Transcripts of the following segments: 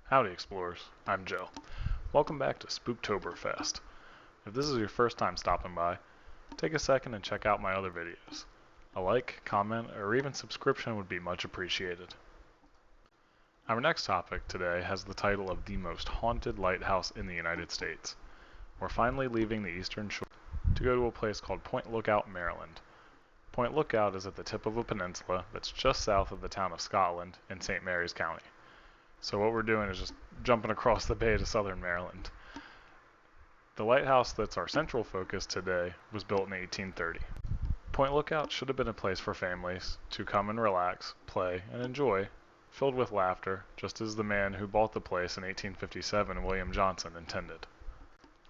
Howdy Explorers, I'm Joe. Welcome back to Spooktober Fest. If this is your first time stopping by, take a second and check out my other videos. A like, comment, or even subscription would be much appreciated. Our next topic today has the title of the most haunted lighthouse in the United States. We're finally leaving the eastern shore to go to a place called Point Lookout, Maryland. Point Lookout is at the tip of a peninsula that's just south of the town of Scotland in St. Mary's County. So what we're doing is just jumping across the bay to southern Maryland. The lighthouse that's our central focus today was built in 1830. Point Lookout should have been a place for families to come and relax, play, and enjoy, filled with laughter, just as the man who bought the place in 1857, William Johnson, intended.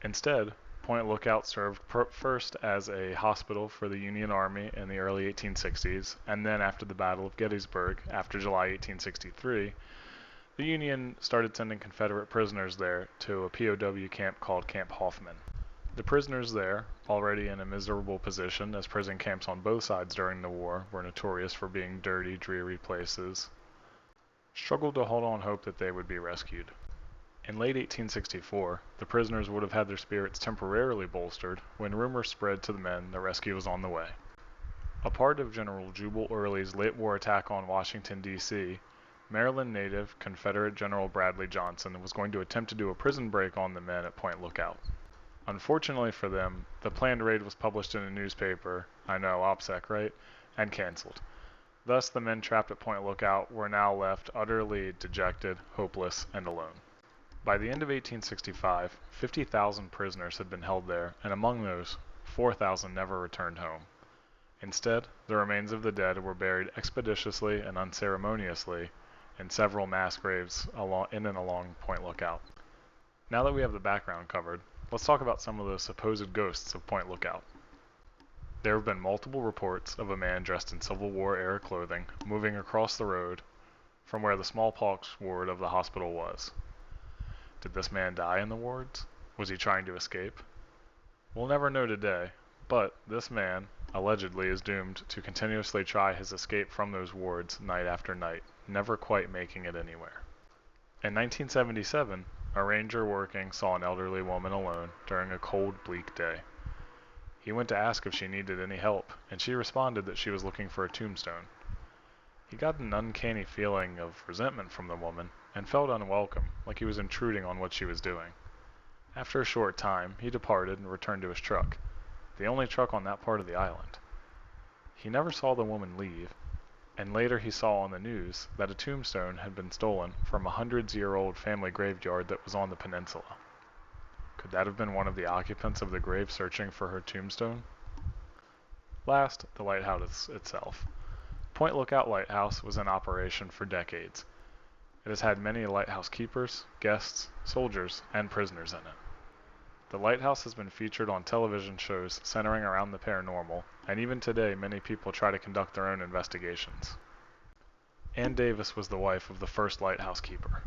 Instead, Point Lookout served first as a hospital for the Union Army in the early 1860s, and then after the Battle of Gettysburg, after July 1863, the Union started sending Confederate prisoners there to a POW camp called Camp Hoffman. The prisoners there, already in a miserable position as prison camps on both sides during the war were notorious for being dirty, dreary places, struggled to hold on hope that they would be rescued. In late 1864, the prisoners would have had their spirits temporarily bolstered when rumors spread to the men that rescue was on the way. A part of General Jubal Early's late war attack on Washington, D.C., Maryland native Confederate General Bradley Johnson was going to attempt to do a prison break on the men at Point Lookout. Unfortunately for them, the planned raid was published in a newspaper, I know, OPSEC, right, and canceled. Thus, the men trapped at Point Lookout were now left utterly dejected, hopeless, and alone. By the end of 1865, 50,000 prisoners had been held there, and among those, 4,000 never returned home. Instead, the remains of the dead were buried expeditiously and unceremoniously in several mass graves in and along Point Lookout. Now that we have the background covered, let's talk about some of the supposed ghosts of Point Lookout. There have been multiple reports of a man dressed in Civil War-era clothing moving across the road from where the smallpox ward of the hospital was. Did this man die in the wards? Was he trying to escape? We'll never know today, but this man, allegedly, is doomed to continuously try his escape from those wards night after night, never quite making it anywhere. In 1977, a ranger working saw an elderly woman alone during a cold, bleak day. He went to ask if she needed any help, and she responded that she was looking for a tombstone. He got an uncanny feeling of resentment from the woman, and felt unwelcome, like he was intruding on what she was doing. After a short time, he departed and returned to his truck, the only truck on that part of the island. He never saw the woman leave, and later he saw on the news that a tombstone had been stolen from a hundreds-year-old family graveyard that was on the peninsula. Could that have been one of the occupants of the grave searching for her tombstone? Last, the lighthouse itself. Point Lookout Lighthouse was in operation for decades. It has had many lighthouse keepers, guests, soldiers, and prisoners in it. The lighthouse has been featured on television shows centering around the paranormal, and even today many people try to conduct their own investigations. Ann Davis was the wife of the first lighthouse keeper.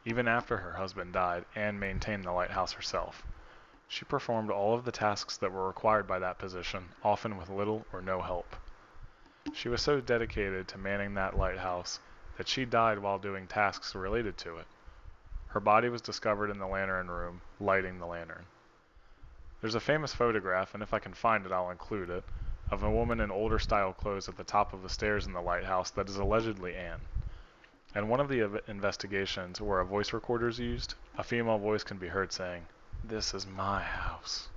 Even after her husband died, Ann maintained the lighthouse herself. She performed all of the tasks that were required by that position, often with little or no help. She was so dedicated to manning that lighthouse that she died while doing tasks related to it. Her body was discovered in the lantern room, lighting the lantern. There's a famous photograph, and if I can find it, I'll include it, of a woman in older style clothes at the top of the stairs in the lighthouse that is allegedly Anne. In one of the investigations where a voice recorder is used, a female voice can be heard saying, "This is my house."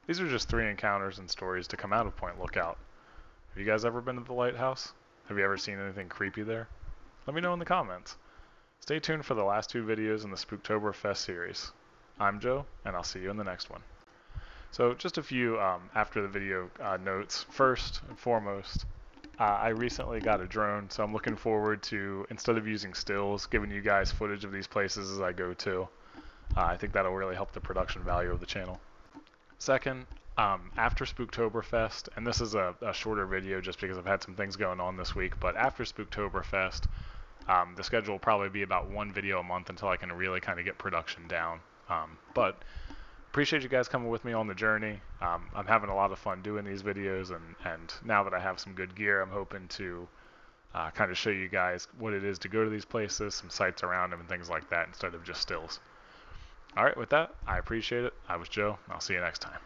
These are just 3 encounters and stories to come out of Point Lookout. Have you guys ever been to the lighthouse? Have you ever seen anything creepy there? Let me know in the comments. Stay tuned for the last 2 videos in the Spooktober Fest series. I'm Joe, and I'll see you in the next one. So just a few after the video notes. First and foremost, I recently got a drone, so I'm looking forward to, instead of using stills, giving you guys footage of these places as I go to. I think that'll really help the production value of the channel. Second, after Spooktoberfest, and this is a shorter video just because I've had some things going on this week, but after Spooktoberfest, the schedule will probably be about 1 video a month until I can really kind of get production down. But appreciate you guys coming with me on the journey. I'm having a lot of fun doing these videos, and now that I have some good gear, I'm hoping to kind of show you guys what it is to go to these places, some sights around them and things like that instead of just stills. Alright, with that, I appreciate it. I was Joe, and I'll see you next time.